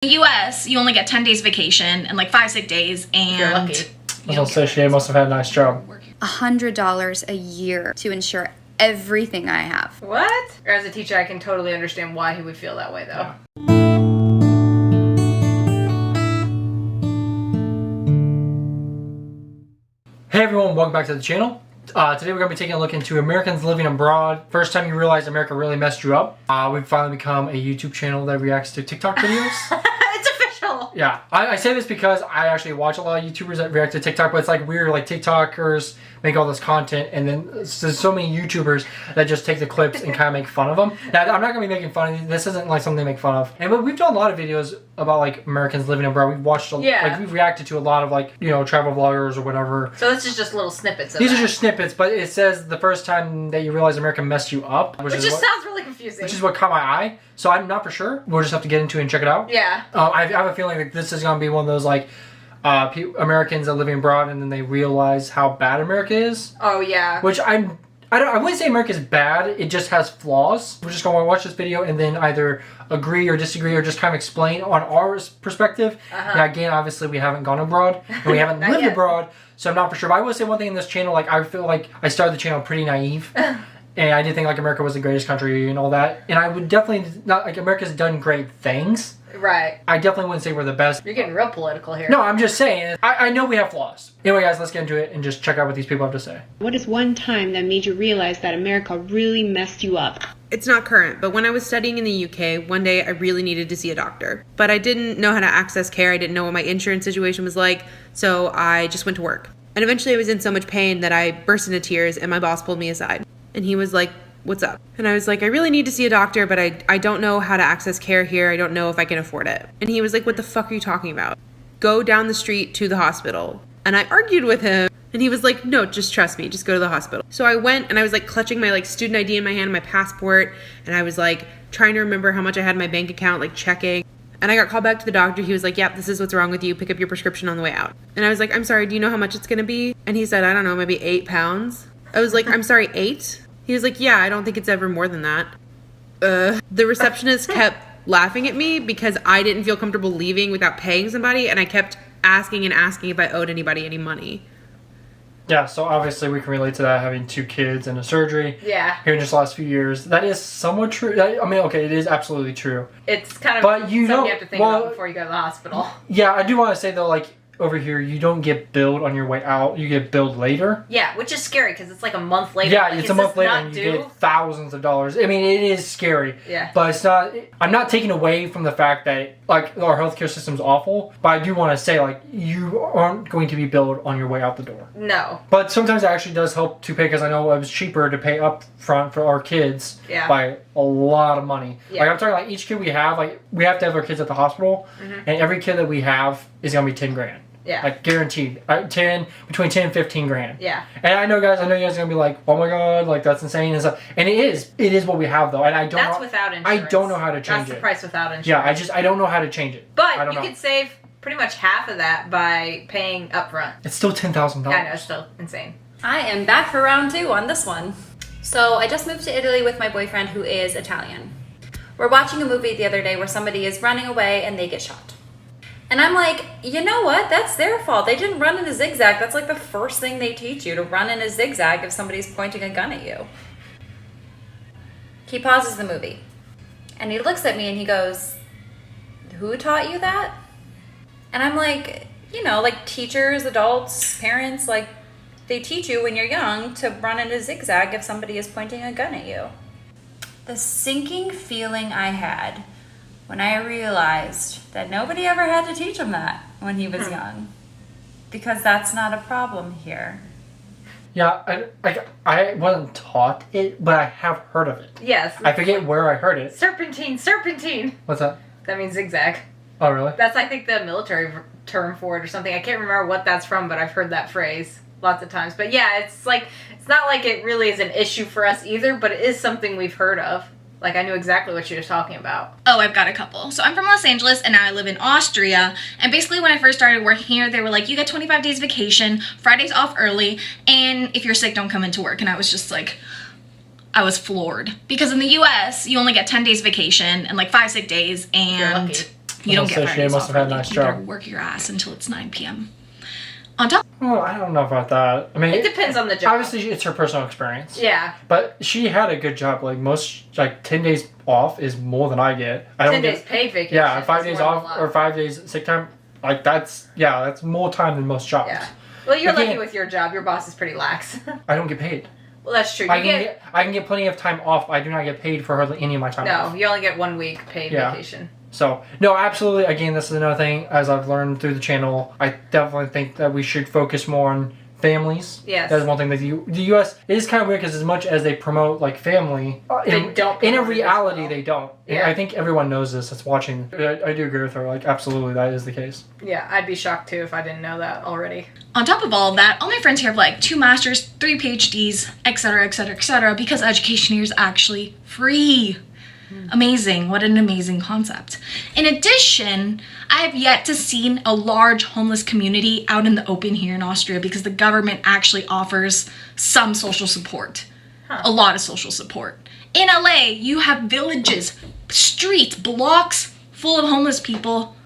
In the US, you only get 10 days vacation and like 5 sick days, and you're lucky. I was gonna say she must have had a nice job. $100 a year to insure everything I have. What? Or as a teacher, I can totally understand why he would feel that way, though. Yeah. Hey everyone, welcome back to the channel. Today we're going to be taking a look into Americans living abroad. First time you realize America really messed you up. We've finally become a YouTube channel that reacts to TikTok videos. It's official! Yeah, I say this because I actually watch a lot of YouTubers that react to TikTok, but it's like weird, like TikTokers make all this content, and then there's so many YouTubers that just take the clips and kind of make fun of them. Now, I'm not going to be making fun of these. This isn't like something to make fun of. And we've done a lot of videos about like Americans living abroad. We've watched, like we've reacted to a lot of like, you know, travel vloggers or whatever. So this is just little snippets of These are just snippets, but it says the first time that you realize America messed you up. Which just sounds really confusing. Which is what caught my eye. So I'm not for sure. We'll just have to get into it and check it out. Yeah. I have a feeling that this is going to be one of those like Americans that living abroad and then they realize how bad America is. Oh yeah. Which I wouldn't say America is bad. It just has flaws. We're just going to watch this video and then either agree or disagree or just kind of explain on our perspective. Now again, obviously we haven't gone abroad and we haven't lived abroad, so I'm not for sure. But I will say one thing in this channel, like I feel like I started the channel pretty naive. And I did think like America was the greatest country and all that. And I would definitely not like America's done great things. Right. I definitely wouldn't say we're the best. You're getting real political here. No, I'm just saying. I know we have flaws. Anyway, guys, let's get into it and just check out what these people have to say. What is one time that made you realize that America really messed you up? It's not current, but when I was studying in the UK, one day I really needed to see a doctor. But I didn't know how to access care. I didn't know what my insurance situation was like, so I just went to work. And eventually I was in so much pain that I burst into tears and my boss pulled me aside. And he was like, "What's up?" And I was like, "I really need to see a doctor, but I don't know how to access care here. I don't know if I can afford it." And he was like, "What the fuck are you talking about? Go down the street to the hospital." And I argued with him. And he was like, "No, just trust me. Just go to the hospital." So I went and I was like clutching my like student ID in my hand, my passport. And I was like trying to remember how much I had in my bank account, like checking. And I got called back to the doctor. He was like, "Yep, this is what's wrong with you. Pick up your prescription on the way out." And I was like, "I'm sorry, do you know how much it's going to be?" And he said, "I don't know, maybe 8 pounds. I was like, "I'm sorry, 8? He was like, "Yeah, I don't think it's ever more than that." The receptionist kept laughing at me because I didn't feel comfortable leaving without paying somebody. And I kept asking and asking if I owed anybody any money. Yeah, so obviously we can relate to that, having 2 kids and a surgery. Yeah. Here in just the last few years. That is somewhat true. I mean, okay, it is absolutely true. It's kind of but you something you have to think about before you go to the hospital. Yeah, I do want to say though, like, over here, you don't get billed on your way out. You get billed later. Yeah, which is scary because it's like a month later. Yeah, like, it's a month later and you get thousands of dollars. I mean, it is scary. Yeah. But it's not, I'm not taking away from the fact that, like, our healthcare system's awful. But I do want to say, like, you aren't going to be billed on your way out the door. No. But sometimes it actually does help to pay because I know it was cheaper to pay up front for our kids by a lot of money. Yeah. Like, I'm talking like each kid we have to have our kids at the hospital. And every kid that we have is going to be 10 grand. Yeah. Like, guaranteed. Between 10 and 15 grand. Yeah. And I know you guys are going to be like, "Oh my god, like, that's insane." And stuff. And it is what we have, though. And I don't That's know. without insurance. I don't know how to change That's it. the price without insurance. Yeah, I don't know how to change it. But you could save pretty much half of that by paying up front. It's still $10,000. I know, it's still insane. I am back for round 2 on this one. So I just moved to Italy with my boyfriend who is Italian. We're watching a movie the other day where somebody is running away and they get shot. And I'm like, you know what? That's their fault. They didn't run in a zigzag. That's like the first thing they teach you, to run in a zigzag if somebody's pointing a gun at you. He pauses the movie. And he looks at me and he goes, "Who taught you that?" And I'm like, you know, like teachers, adults, parents, like they teach you when you're young to run in a zigzag if somebody is pointing a gun at you. The sinking feeling I had when I realized that nobody ever had to teach him that when he was young. Because that's not a problem here. Yeah, I wasn't taught it, but I have heard of it. Yes. I forget where I heard it. Serpentine. What's that? That means zigzag. Oh, really? That's, I think, the military term for it or something. I can't remember what that's from, but I've heard that phrase lots of times. But yeah, it's not like it really is an issue for us either, but it is something we've heard of. Like, I knew exactly what she was talking about. Oh, I've got a couple. So I'm from Los Angeles and now I live in Austria. And basically when I first started working here, they were like, you get 25 days vacation, Fridays off early, and if you're sick, don't come into work. And I was just like, I was floored. Because in the US, you only get 10 days vacation and like 5 sick days, You're and lucky. You don't get So fired she days must off have had a early. nice You better job. work your ass until it's 9 p.m. On top Well, I don't know about that. I mean, It depends on the job. Obviously, it's her personal experience. Yeah. But she had a good job. Like 10 days off is more than I get. I 10 don't days get. paid vacation. Yeah, 5 is days more than a off lot. or 5 days sick time. Like that's more time than most jobs. Yeah. Well, you're Again- lucky with your job. Your boss is pretty lax. I don't get paid. Well, that's true. I can get plenty of time off. I do not get paid for hardly any of my time off. No, you only get 1 week paid Yeah. vacation. So, no, absolutely. Again, this is another thing, as I've learned through the channel, I definitely think that we should focus more on families. Yes. That's one thing that the U.S. It is kind of weird because as much as they promote, like, family, They don't in a promote it as reality, well. they don't. Yeah. I think everyone knows this that's watching. I do agree with her. Like, absolutely, that is the case. Yeah, I'd be shocked too if I didn't know that already. On top of all of that, all my friends here have like 2 masters, 3 PhDs, etc., etc., etc., because education here is actually free. Amazing. What an amazing concept. In addition, I have yet to see a large homeless community out in the open here in Austria because the government actually offers some social support. A lot of social support. In LA, you have villages, streets, blocks full of homeless people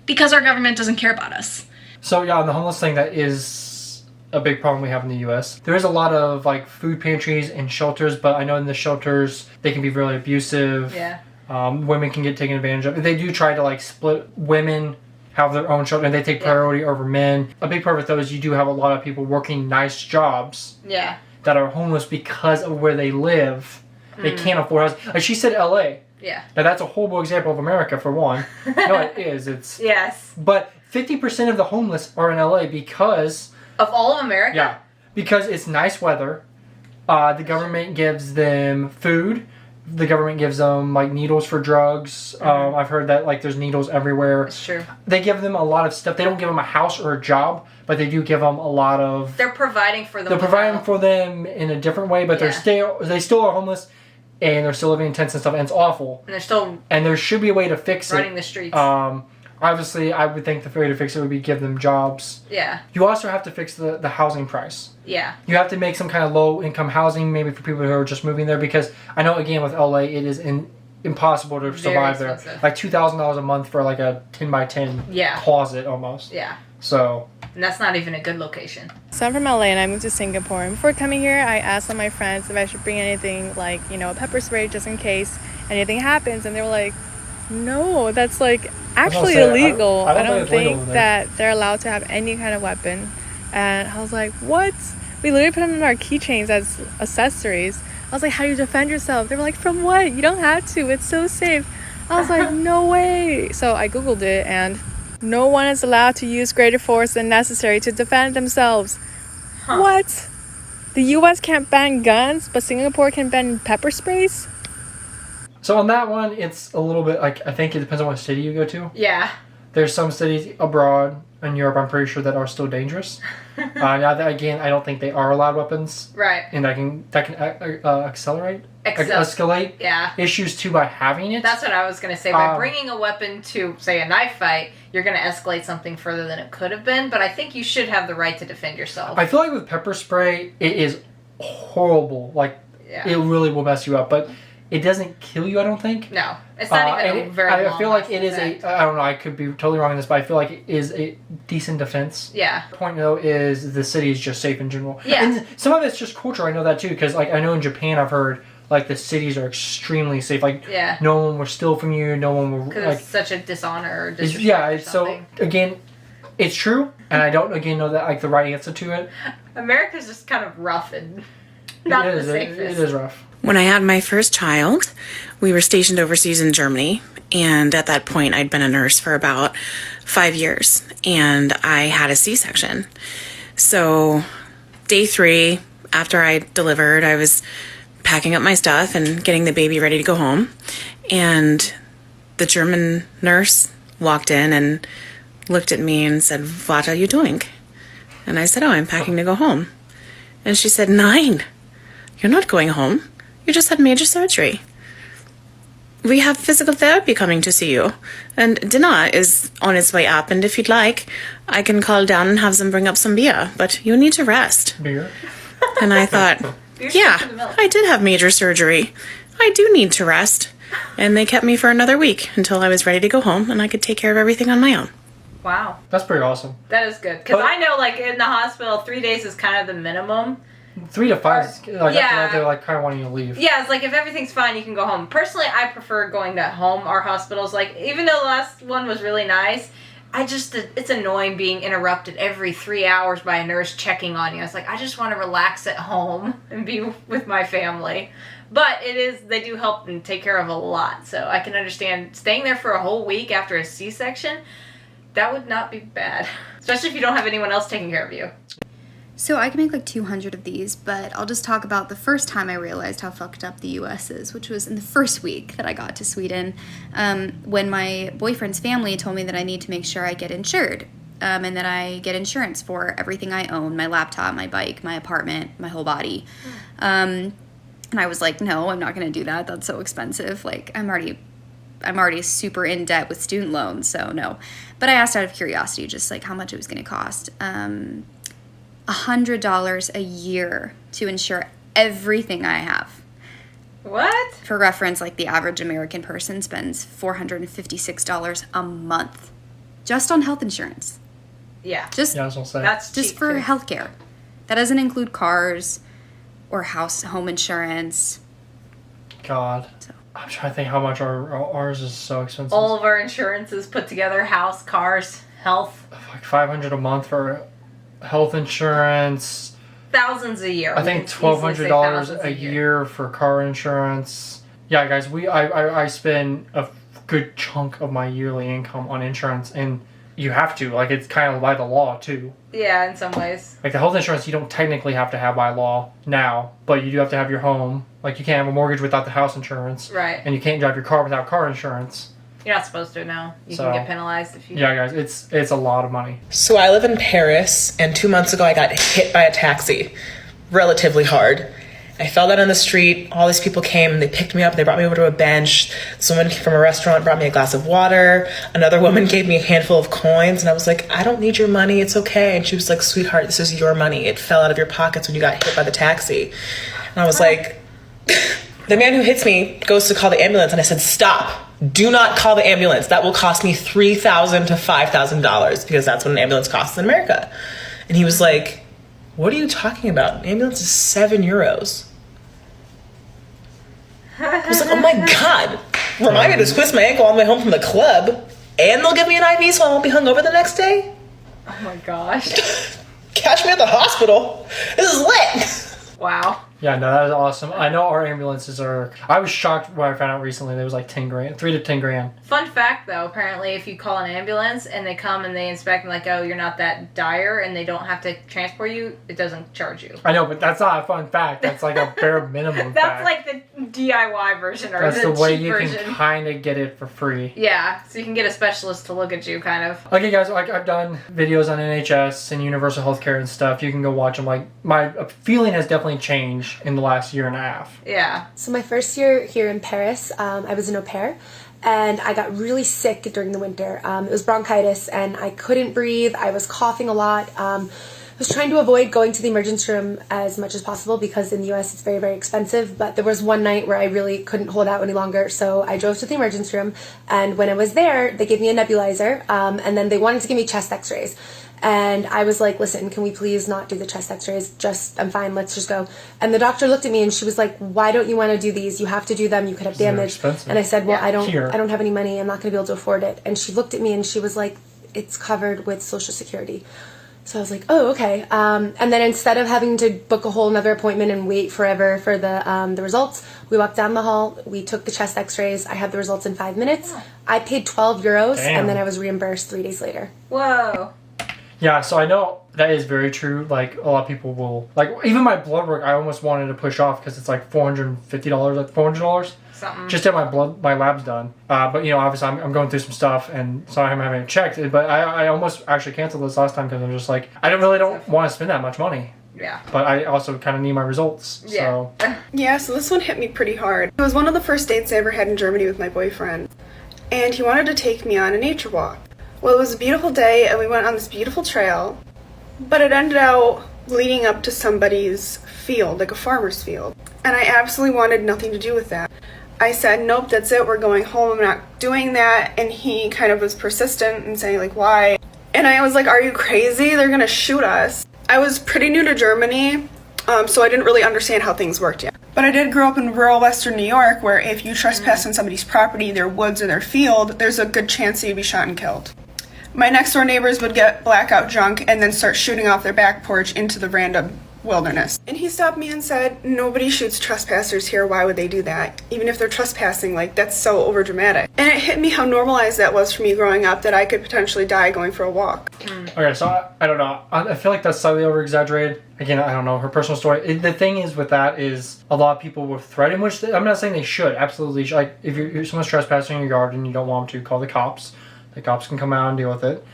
because our government doesn't care about us. So, yeah, on the homeless thing, that is a big problem we have in the U.S. There is a lot of, like, food pantries and shelters, but I know in the shelters, they can be really abusive. Yeah. Women can get taken advantage of. They do try to like split women, have their own children, and they take priority over men. A big part of it though is you do have a lot of people working nice jobs Yeah. that are homeless because of where they live. They can't afford housing. Like she said, L.A. Yeah. Now that's a horrible example of America for one. No, it is. It's Yes. but 50% of the homeless are in L.A. because Of all of America? because it's nice weather. The government gives them food. The government gives them like needles for drugs. I've heard that like there's needles everywhere. It's true. They give them a lot of stuff. They don't give them a house or a job, but they do give them a lot of. They're providing for them. They're providing for them in a different way, but they still are homeless, and they're still living in tents and stuff, and it's awful. And they're still And there should be a way to fix it. running the streets. Obviously, I would think the way to fix it would be give them jobs. Yeah. You also have to fix the housing price. Yeah. You have to make some kind of low income housing, maybe for people who are just moving there, because I know again with LA, it is impossible to survive there. expensive. Like $2,000 a month for like a 10 by 10 Yeah. closet almost. Yeah. So And that's not even a good location. So I'm from LA and I moved to Singapore. And before coming here, I asked all my friends if I should bring anything like, a pepper spray just in case anything happens. And they were like, no, that's like actually say, illegal. I don't I don't think it's legal think over there. that they're allowed to have any kind of weapon. And I was like, what? We literally put them in our keychains as accessories. I was like, how do you defend yourself? They were like, from what? You don't have to. It's so safe. I was like, no way. So I Googled it and no one is allowed to use greater force than necessary to defend themselves. What? The US can't ban guns, but Singapore can ban pepper sprays? So on that one, it's a little bit like, I think it depends on what city you go to. Yeah. There's some cities abroad in Europe, I'm pretty sure, that are still dangerous. Now that, again, I don't think they are allowed weapons, Right. and that can escalate Yeah. issues too by having it. That's what I was going to say. By bringing a weapon to, say, a knife fight, you're going to escalate something further than it could have been. But I think you should have the right to defend yourself. I feel like with pepper spray, it is horrible. Like, Yeah. it really will mess you up, but it doesn't kill you, I don't think. No. It's not even And a very I long feel like it is effect. I don't know, I could be totally wrong on this, but I feel like it is a decent defense. Yeah. The point, though, is the city is just safe in general. Yeah. And some of it's just culture, I know that too, because, like, I know in Japan I've heard, like, the cities are extremely safe. Like, Yeah. no one will steal from you, no one will, Because like, it's such a dishonor or it's, disrespect yeah, or it's so, something. again, it's true, and I don't, again, know that, like, the right answer to it. America's just kind of rough and not It the is, safest. it is rough. When I had my first child, we were stationed overseas in Germany, and at that point I'd been a nurse for about 5 years, and I had a C-section. So day 3, after I delivered, I was packing up my stuff and getting the baby ready to go home, and the German nurse walked in and looked at me and said, "What are you doing?" And I said, "Oh, I'm packing to go home." And she said, "Nein, you're not going home. You just had major surgery. We have physical therapy coming to see you. And dinner is on its way up. And if you'd like, I can call down and have them bring up some beer. But you need to rest." Beer. And I thought, yeah, I did have major surgery. I do need to rest. And they kept me for another week until I was ready to go home and I could take care of everything on my own. Wow. That's pretty awesome. That is good. Because But- I know, like, in the hospital, 3 days is kind of the minimum. 3 to 5 is like, Yeah. after that, they're like kind of wanting you to leave. Yeah, it's like if everything's fine, you can go home. Personally, I prefer going to home. Our hospitals, like, even though the last one was really nice, it's annoying being interrupted every 3 hours by a nurse checking on you. It's like, I just want to relax at home and be with my family. But they do help and take care of a lot. So I can understand staying there for a whole week after a C-section, that would not be bad. Especially if you don't have anyone else taking care of you. So I can make like 200 of these, but I'll just talk about the first time I realized how fucked up the US is, which was in the first week that I got to Sweden, when my boyfriend's family told me that I need to make sure I get insured, and that I get insurance for everything I own, my laptop, my bike, my apartment, my whole body. And I was like, no, I'm not going to do that. That's so expensive. Like, I'm already super in debt with student loans, so no. But I asked out of curiosity just like how much it was going to cost. $100 a year to insure everything I have. What? For reference, like the average American person spends $456 a month just on health insurance. Yeah. Just Yeah, I was gonna say. That's just cheap, for too. healthcare. That doesn't include cars or home insurance. God. I'm trying to think how much ours is so expensive. All of our insurances put together, house, cars, health. Like $500 a month for health insurance. Thousands a year. I think $1,200 a year for car insurance. Yeah, guys, I spend a good chunk of my yearly income on insurance, and you have to. Like, it's kind of by the law, too. Yeah, in some ways. Like, the health insurance you don't technically have to have by law now, but you do have to have your home. Like, you can't have a mortgage without the house insurance. Right. And you can't drive your car without car insurance. You're not supposed to now. You So- can get penalized if you... Yeah, guys, it's a lot of money. So I live in Paris, and 2 months ago I got hit by a taxi, relatively hard. I fell down on the street. All these people came. They picked me up. They brought me over to a bench. Someone from a restaurant brought me a glass of water. Another woman gave me a handful of coins, and I was like, I don't need your money. It's okay. And she was like, sweetheart, this is your money. It fell out of your pockets when you got hit by the taxi. And I was like, the man who hits me goes to call the ambulance, and I said, stop. Do not call the ambulance. That will cost me $3,000 to $5,000 because that's what an ambulance costs in America. And he was like, what are you talking about? An ambulance is €7. I was like, oh my God. Remind me to twist my ankle on the way home from the club, and they'll give me an IV so I won't be hungover the next day? Oh my gosh. Catch me at the hospital. This is lit. Wow. Yeah, no, that is awesome. I know our ambulances are... I was shocked when I found out recently there was like 10 grand, 3 to 10 grand. Fun fact, though, apparently if you call an ambulance and they come and they inspect and like, oh, you're not that dire and they don't have to transport you, it doesn't charge you. I know, but that's not a fun fact. That's like a bare minimum That's fact. like the DIY version or That's the the way cheap you version. can kind of get it for free. Yeah, so you can get a specialist to look at you, kind of. Okay, guys, like I've done videos on NHS and universal healthcare and stuff. You can go watch them. Like, my feeling has definitely changed in the last year and a half. Yeah. So my first year here in Paris, I was an au pair, and I got really sick during the winter. It was bronchitis, and I couldn't breathe. I was coughing a lot. I was trying to avoid going to the emergency room as much as possible because in the US it's very, very expensive. But there was one night where I really couldn't hold out any longer, so I drove to the emergency room. And when I was there, they gave me a nebulizer, and then they wanted to give me chest x-rays. And I was like, listen, can we please not do the chest x-rays? I'm fine, let's just go. And the doctor looked at me and she was like, why don't you want to do these? You have to do them, you could have They're damage. expensive. And I said, well, Yeah. I don't have any money, I'm not going to be able to afford it. And she looked at me and she was like, it's covered with Social Security. So I was like, oh, okay. And then instead of having to book a whole another appointment and wait forever for the results, we walked down the hall, we took the chest x-rays, I had the results in 5 minutes. I paid €12 Damn. and then I was reimbursed 3 days later. Whoa. Yeah, so I know that is very true. Like, a lot of people will... Like, even my blood work, I almost wanted to push off because it's like $450, like $400. Something. Just to have my labs done. But, you know, obviously I'm going through some stuff, and so I'm having it checked. But I almost actually canceled this last time because I'm just like, I don't want to spend that much money. Yeah. But I also kind of need my results. Yeah. So, Yeah, so this one hit me pretty hard. It was one of the first dates I ever had in Germany with my boyfriend, and he wanted to take me on a nature walk. Well, it was a beautiful day, and we went on this beautiful trail, but it ended out leading up to somebody's field, like a farmer's field, and I absolutely wanted nothing to do with that. I said, nope, that's it, we're going home, I'm not doing that. And he kind of was persistent and saying, like, why? And I was like, are you crazy? They're gonna shoot us. I was pretty new to Germany, so I didn't really understand how things worked yet. But I did grow up in rural Western New York, where if you trespass on somebody's property, their woods or their field, there's a good chance that you'd be shot and killed. My next door neighbors would get blackout drunk and then start shooting off their back porch into the random wilderness. And he stopped me and said, nobody shoots trespassers here, why would they do that? Even if they're trespassing, like, that's so overdramatic. And it hit me how normalized that was for me growing up, that I could potentially die going for a walk. Okay, so I don't know. I feel like that's slightly over-exaggerated. Again, I don't know, her personal story. The thing is with that is a lot of people were threatened, which I'm not saying they should, absolutely. Like, if someone's trespassing in your yard and you don't want them to, call the cops. The cops can come out and deal with it.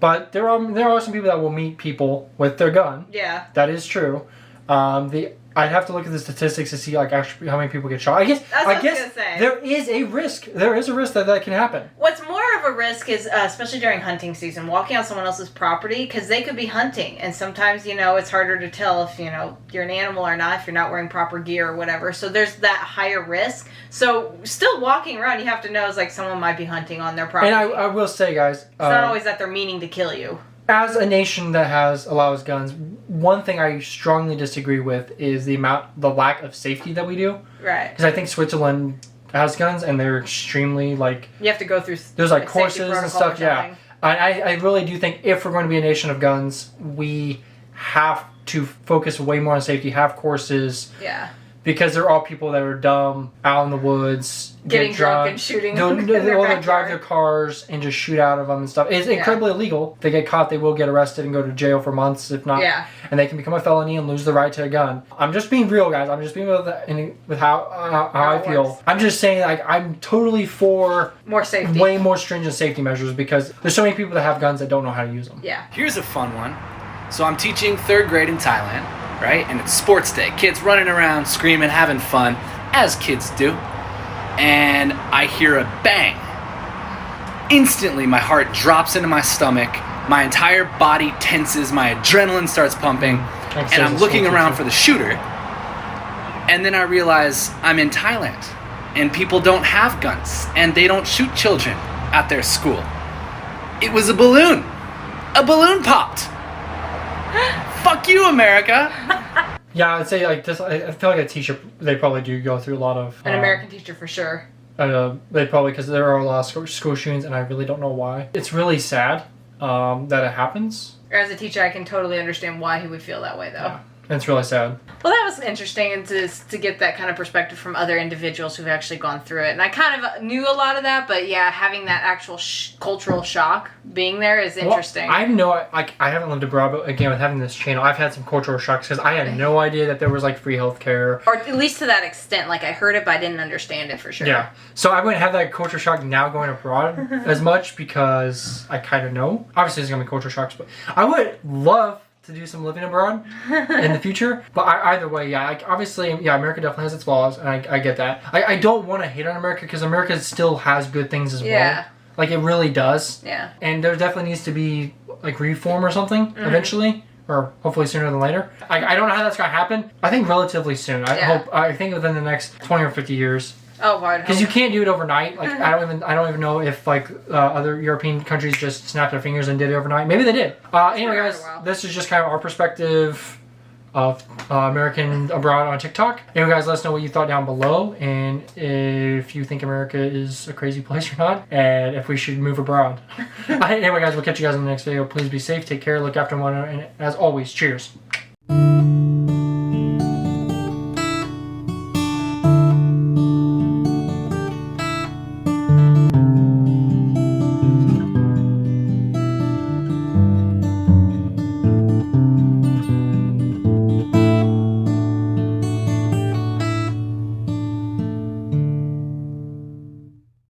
But there are some people that will meet people with their gun. Yeah. That is true. I'd have to look at the statistics to see like actually how many people get shot. I guess there is a risk. There is a risk that can happen. What's more of a risk is, especially during hunting season, walking on someone else's property, because they could be hunting, and sometimes it's harder to tell if you're an animal or not if you're not wearing proper gear or whatever. So there's that higher risk. So still walking around, you have to know it's like someone might be hunting on their property. And I will say, guys, it's not always that they're meaning to kill you. As a nation that allows guns, one thing I strongly disagree with is the lack of safety that we do. Right. Because I think Switzerland has guns and they're extremely you have to go through. There's like courses and stuff. Yeah. I really do think if we're going to be a nation of guns, we have to focus way more on safety. Have courses. Yeah. Because there are people that are dumb out in the woods, getting drunk and shooting. They'll drive their cars and just shoot out of them and stuff. It's incredibly illegal. If they get caught, they will get arrested and go to jail for months, if not. Yeah. And they can become a felony and lose the right to a gun. I'm just being real, guys. I'm just being with how I feel. Works. I'm just saying, like, I'm totally for more safety, way more stringent safety measures because there's so many people that have guns that don't know how to use them. Yeah. Here's a fun one. So I'm teaching 3rd grade in Thailand. Right? And it's sports day. Kids running around, screaming, having fun, as kids do. And I hear a bang. Instantly, my heart drops into my stomach. My entire body tenses. My adrenaline starts pumping. And I'm looking around for the shooter. And then I realize I'm in Thailand. And people don't have guns. And they don't shoot children at their school. It was a balloon. A balloon popped. Fuck you, America. Yeah, I'd say like this. I feel like a teacher, they probably do go through a lot of an American teacher for sure. They probably, because there are a lot of school shootings, and I really don't know why. It's really sad that it happens. As a teacher, I can totally understand why he would feel that way, though. Yeah. It's really sad. Well, that was interesting, and to get that kind of perspective from other individuals who've actually gone through it. And I kind of knew a lot of that, but yeah, having that actual cultural shock being there is interesting. Well, I haven't lived abroad, but again, with having this channel, I've had some cultural shocks because I had no idea that there was like free healthcare. Or at least to that extent. Like, I heard it, but I didn't understand it for sure. Yeah. So I wouldn't have that culture shock now going abroad as much because I kind of know. Obviously, there's going to be culture shocks, but I would love to do some living abroad in the future. But either way, yeah, obviously, America definitely has its flaws, and I get that. I don't want to hate on America because America still has good things as well. Like, it really does. Yeah. And there definitely needs to be, like, reform or something eventually, or hopefully sooner than later. I don't know how that's going to happen. I think relatively soon. I think within the next 20 or 50 years. Oh, wow. Because you can't do it overnight. Like, I don't even know if like other European countries just snapped their fingers and did it overnight. Maybe they did. Anyway, guys, this is just kind of our perspective of American abroad on TikTok. Anyway, guys, let us know what you thought down below, and if you think America is a crazy place or not, and if we should move abroad. Anyway, guys, we'll catch you guys in the next video. Please be safe, take care, look after one another, and as always, cheers.